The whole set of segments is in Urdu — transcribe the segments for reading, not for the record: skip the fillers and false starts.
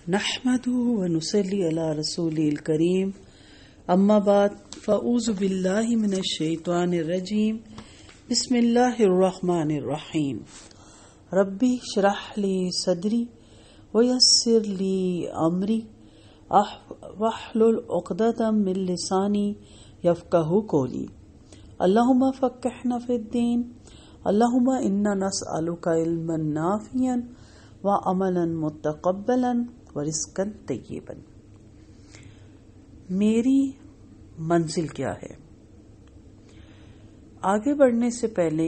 نحمده ونصلي على رسوله الكريم اما بعد فاعوذ بالله من الشيطان الرجيم بسم الله الرحمن الرحيم ربي اشرح لي صدري ويسر لي امري واحلل عقدة من لساني يفقهوا قولي اللهم فقهنا في الدين اللهم انا نسألك علما نافعا وعملا متقبلا ورزقا طیبا۔ میری منزل کیا ہے؟ آگے بڑھنے سے پہلے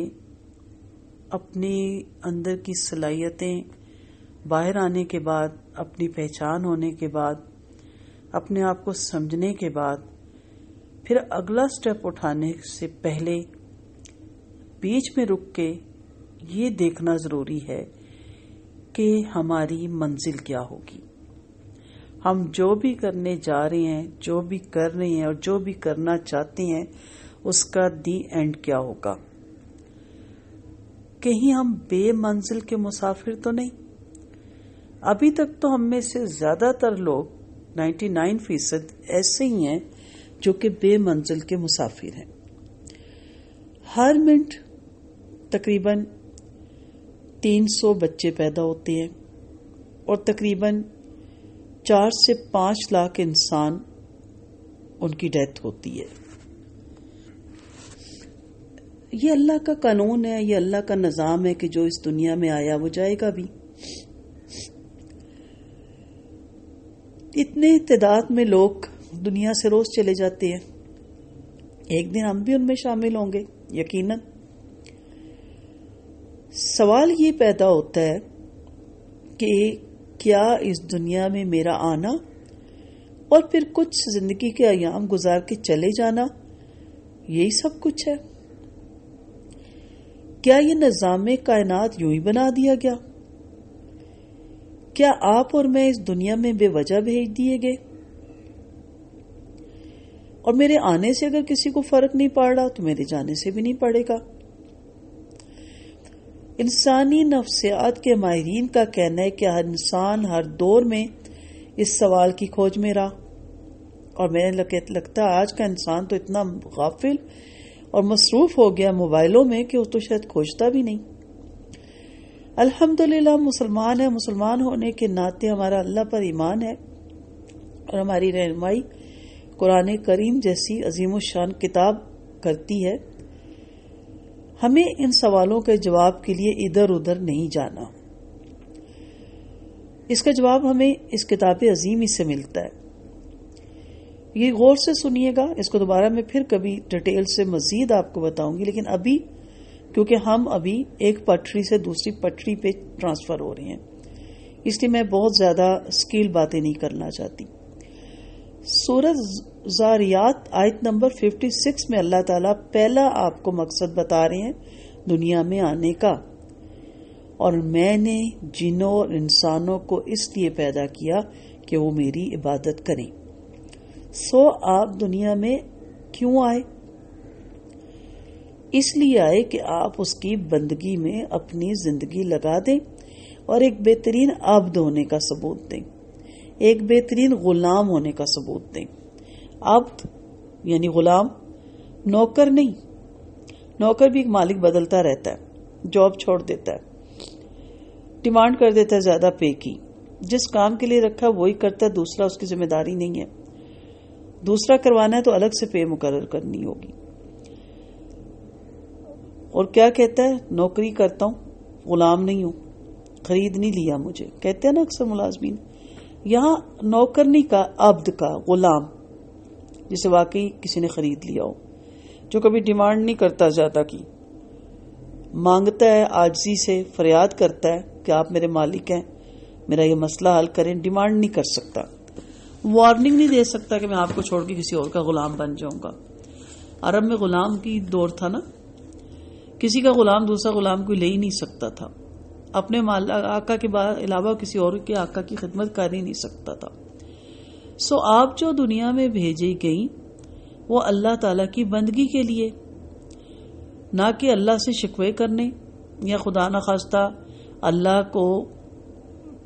اپنے اندر کی صلاحیتیں باہر آنے کے بعد، اپنی پہچان ہونے کے بعد، اپنے آپ کو سمجھنے کے بعد، پھر اگلا سٹیپ اٹھانے سے پہلے بیچ میں رک کے یہ دیکھنا ضروری ہے کہ ہماری منزل کیا ہوگی۔ ہم جو بھی کرنے جا رہے ہیں، جو بھی کر رہے ہیں اور جو بھی کرنا چاہتے ہیں، اس کا دی اینڈ کیا ہوگا؟ کہیں ہم بے منزل کے مسافر تو نہیں؟ ابھی تک تو ہم میں سے زیادہ تر لوگ 99% ایسے ہی ہیں جو کہ بے منزل کے مسافر ہیں۔ ہر منٹ تقریباً 300 بچے پیدا ہوتے ہیں اور تقریباً 4 سے 5 لاکھ انسان ان کی ڈیتھ ہوتی ہے۔ یہ اللہ کا قانون ہے، یہ اللہ کا نظام ہے کہ جو اس دنیا میں آیا وہ جائے گا بھی۔ اتنے تعداد میں لوگ دنیا سے روز چلے جاتے ہیں، ایک دن ہم بھی ان میں شامل ہوں گے یقیناً۔ سوال یہ پیدا ہوتا ہے کہ کیا اس دنیا میں میرا آنا اور پھر کچھ زندگی کے ایام گزار کے چلے جانا یہی سب کچھ ہے؟ کیا یہ نظام کائنات یوں ہی بنا دیا گیا؟ کیا آپ اور میں اس دنیا میں بے وجہ بھیج دیے گئے اور میرے آنے سے اگر کسی کو فرق نہیں پڑ رہا تو میرے جانے سے بھی نہیں پڑے گا؟ انسانی نفسیات کے ماہرین کا کہنا ہے کہ ہر انسان ہر دور میں اس سوال کی کھوج میں رہا، اور میں لگتا ہے آج کا انسان تو اتنا غافل اور مصروف ہو گیا موبائلوں میں کہ وہ تو شاید کھوجتا بھی نہیں۔ الحمدللہ مسلمان ہے، مسلمان ہونے کے ناطے ہمارا اللہ پر ایمان ہے اور ہماری رہنمائی قرآن کریم جیسی عظیم الشان کتاب کرتی ہے۔ ہمیں ان سوالوں کے جواب کے لیے ادھر ادھر نہیں جانا، اس کا جواب ہمیں اس کتاب عظیم ہی سے ملتا ہے۔ یہ غور سے سنیے گا، اس کو دوبارہ میں پھر کبھی ڈیٹیل سے مزید آپ کو بتاؤں گی، لیکن ابھی کیونکہ ہم ابھی ایک پٹری سے دوسری پٹری پہ ٹرانسفر ہو رہے ہیں، اس لیے میں بہت زیادہ اسکیل باتیں نہیں کرنا چاہتی۔ سورۃ زاریات آیت نمبر 56 میں اللہ تعالیٰ پہلا آپ کو مقصد بتا رہے ہیں دنیا میں آنے کا، اور میں نے جنوں اور انسانوں کو اس لیے پیدا کیا کہ وہ میری عبادت کریں۔ سو آپ دنیا میں کیوں آئے؟ اس لیے آئے کہ آپ اس کی بندگی میں اپنی زندگی لگا دیں اور ایک بہترین عبد ہونے کا ثبوت دیں، ایک بہترین غلام ہونے کا ثبوت دیں۔ عبد یعنی غلام، نوکر نہیں۔ نوکر بھی ایک مالک بدلتا رہتا ہے، جاب چھوڑ دیتا ہے، ڈیمانڈ کر دیتا ہے زیادہ پے کی، جس کام کے لیے رکھا وہی کرتا ہے، دوسرا اس کی ذمہ داری نہیں ہے، دوسرا کروانا ہے تو الگ سے پے مقرر کرنی ہوگی۔ اور کیا کہتا ہے؟ نوکری کرتا ہوں، غلام نہیں ہوں، خرید نہیں لیا مجھے، کہتے ہیں نا اکثر ملازمین۔ یہاں نوکر نہیں کا، عبد کا، غلام جسے واقعی کسی نے خرید لیا ہو، جو کبھی ڈیمانڈ نہیں کرتا زیادہ کی، مانگتا ہے عاجزی سے، فریاد کرتا ہے کہ آپ میرے مالک ہیں، میرا یہ مسئلہ حل کریں، ڈیمانڈ نہیں کر سکتا، وارننگ نہیں دے سکتا کہ میں آپ کو چھوڑ کے کسی اور کا غلام بن جاؤں گا۔ عرب میں غلام کی دور تھا نا، کسی کا غلام دوسرا غلام کوئی لے ہی نہیں سکتا تھا، اپنے آقا کے علاوہ کسی اور کے آقا کی خدمت کر ہی نہیں سکتا تھا۔ سو آپ جو دنیا میں بھیجی گئی وہ اللہ تعالی کی بندگی کے لیے، نہ کہ اللہ سے شکوے کرنے یا خدا نخواستہ اللہ کو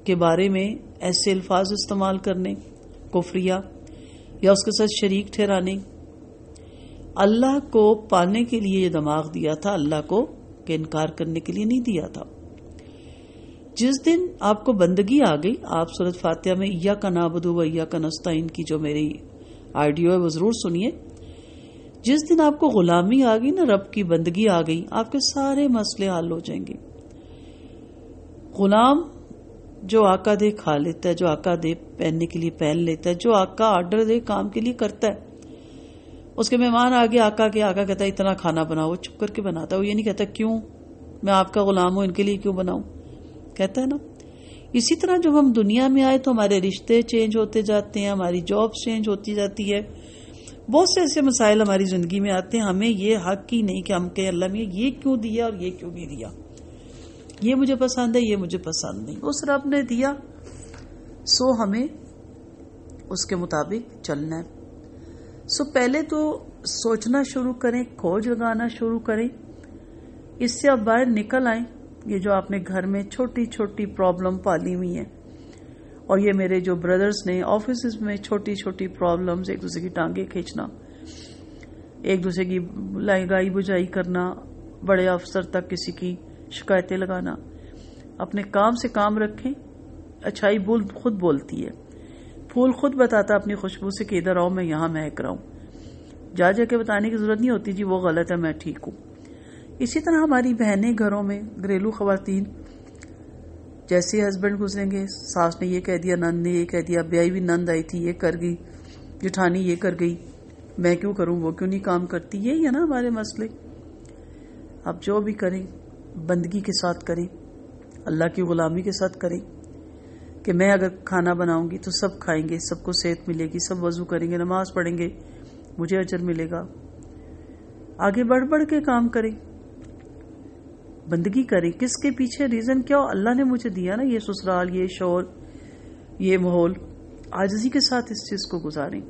کے بارے میں ایسے الفاظ استعمال کرنے کفریہ یا اس کے ساتھ شریک ٹھہرانے. اللہ کو پانے کے لیے یہ دماغ دیا تھا, اللہ کو کہ انکار کرنے کے لیے نہیں دیا تھا. جس دن آپ کو بندگی آ گئی, آپ سورۃ فاتحہ میں ایاک نعبد و ایاک نستعین کی جو میری آڈیو ہے وہ ضرور سنیے. جس دن آپ کو غلامی آ گئی نا, رب کی بندگی آ گئی, آپ کے سارے مسئلے حل ہو جائیں گے. غلام جو آقا دے کھا لیتا ہے, جو آقا دے پہننے کے لیے پہن لیتا ہے, جو آقا آرڈر دے کام کے لیے کرتا ہے. اس کے مہمان آگے آقا کہتا ہے اتنا کھانا بناؤ, وہ چپ کر کے بناتا ہے. وہ یہ نہیں کہتا کیوں, میں آپ کا غلام ہوں, ان کے لیے کیوں بناؤں, کہتا ہے نا. اسی طرح جب ہم دنیا میں آئے تو ہمارے رشتے چینج ہوتے جاتے ہیں, ہماری جاب چینج ہوتی جاتی ہے, بہت سے ایسے مسائل ہماری زندگی میں آتے ہیں. ہمیں یہ حق ہی نہیں کہ ہم کہیں اللہ میں یہ کیوں دیا اور یہ کیوں نہیں دیا, یہ مجھے پسند ہے, یہ مجھے پسند نہیں. اس رب نے دیا سو ہمیں اس کے مطابق چلنا ہے. سو پہلے تو سوچنا شروع کریں, کھوج لگانا شروع کریں, اس سے آپ باہر نکل آئیں. یہ جو آپ نے گھر میں چھوٹی چھوٹی پرابلم پالی ہوئی ہیں, اور یہ میرے جو بردرز نے آفیسز میں چھوٹی چھوٹی پرابلمز, ایک دوسرے کی ٹانگیں کھینچنا, ایک دوسرے کی لگائی بجائی کرنا, بڑے افسر تک کسی کی شکایتیں لگانا. اپنے کام سے کام رکھیں. اچھائی خود بولتی ہے, پھول خود بتاتا اپنی خوشبو سے کہ ادھر آؤ میں یہاں مہک رہا ہوں. جا کے بتانے کی ضرورت نہیں ہوتی جی وہ غلط ہے میں ٹھیک ہوں. اسی طرح ہماری بہنیں گھروں میں, گھریلو خواتین, جیسے ہسبینڈ گزریں گے, ساس نے یہ کہہ دیا, نند نے یہ کہہ دیا, بیائی بھی نند آئی تھی یہ کر گئی, جٹھانی یہ کر گئی, میں کیوں کروں, وہ کیوں نہیں کام کرتی. یہی ہے نا ہمارے مسئلے. آپ جو بھی کریں بندگی کے ساتھ کریں, اللہ کی غلامی کے ساتھ کریں, کہ میں اگر کھانا بناؤں گی تو سب کھائیں گے, سب کو صحت ملے گی, سب وضو کریں گے, نماز پڑھیں گے, مجھے اجر ملے گا. آگے بڑھ کے کام کریں, بندگی کریں. کس کے پیچھے ریزن کیا ہو, اللہ نے مجھے دیا نا یہ سسرال, یہ شوہر, یہ ماحول, عاجزی کے ساتھ اس چیز کو گزاریں.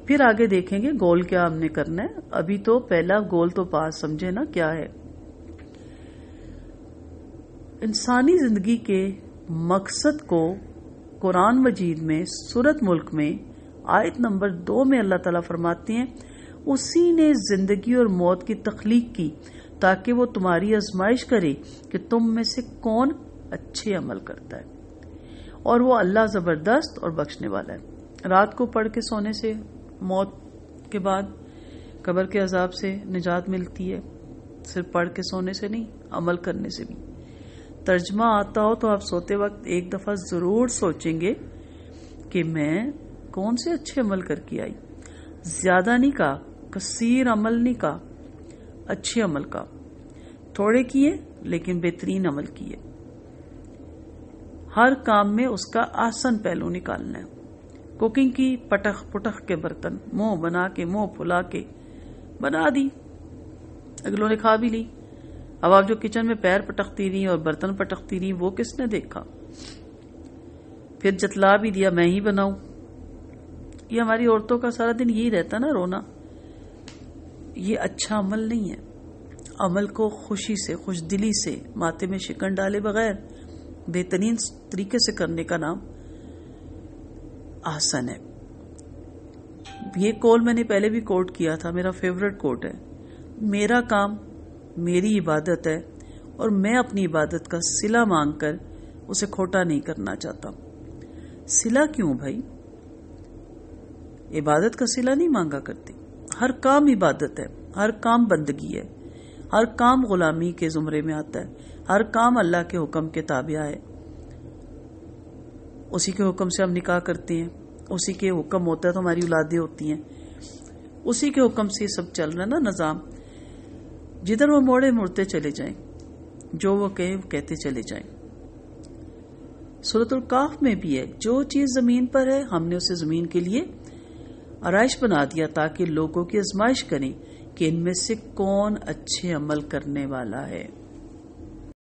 پھر آگے دیکھیں گے گول کیا ہم نے کرنا ہے. ابھی تو پہلا گول تو پاس سمجھے نا کیا ہے. انسانی زندگی کے مقصد کو قرآن مجید میں سورۃ ملک میں آیت نمبر 2 میں اللہ تعالیٰ فرماتے ہیں اسی نے زندگی اور موت کی تخلیق کی تاکہ وہ تمہاری آزمائش کرے کہ تم میں سے کون اچھے عمل کرتا ہے, اور وہ اللہ زبردست اور بخشنے والا ہے. رات کو پڑھ کے سونے سے موت کے بعد قبر کے عذاب سے نجات ملتی ہے, صرف پڑھ کے سونے سے نہیں, عمل کرنے سے بھی. ترجمہ آتا ہو تو آپ سوتے وقت ایک دفعہ ضرور سوچیں گے کہ میں کون سے اچھے عمل کر کے آئی. زیادہ نہیں کہا, کثیر عمل نہیں کہا, اچھے عمل کا. تھوڑے کیے لیکن بہترین عمل کیے. ہر کام میں اس کا آسن پہلو نکالنا ہے. کوکنگ کی پٹخ کے برتن منہ بنا کے, منہ پھلا کے بنا دی, اگلوں نے کھا بھی لی. اب آپ جو کچن میں پیر پٹکتی رہی اور برتن پٹکتی رہی, وہ کس نے دیکھا؟ پھر جتلا بھی دیا میں ہی بناؤں. یہ ہماری عورتوں کا سارا دن یہی رہتا نا, رونا. یہ اچھا عمل نہیں ہے. عمل کو خوشی سے, خوش دلی سے, ماتھے میں شکن ڈالے بغیر بہترین طریقے سے کرنے کا نام آسن ہے. یہ کول میں نے پہلے بھی کوٹ کیا تھا, میرا فیورٹ کوٹ ہے. میرا کام میری عبادت ہے اور میں اپنی عبادت کا صلہ مانگ کر اسے کھوٹا نہیں کرنا چاہتا. صلہ کیوں بھائی؟ عبادت کا صلہ نہیں مانگا کرتے. ہر کام عبادت ہے, ہر کام بندگی ہے, ہر کام غلامی کے زمرے میں آتا ہے, ہر کام اللہ کے حکم کے تابع ہے. اسی کے حکم سے ہم نکاح کرتے ہیں, اسی کے حکم ہوتا ہے تو ہماری اولادیں ہوتی ہیں, اسی کے حکم سے یہ سب چل رہا ہے نا نظام. جدھر وہ موڑے مڑتے چلے جائیں, جو وہ کہے وہ کہتے چلے جائیں. سورۃ الکاف میں بھی ہے, جو چیز زمین پر ہے ہم نے اسے زمین کے لیے آرائش بنا دیا تاکہ لوگوں کی آزمائش کریں کہ ان میں سے کون اچھے عمل کرنے والا ہے.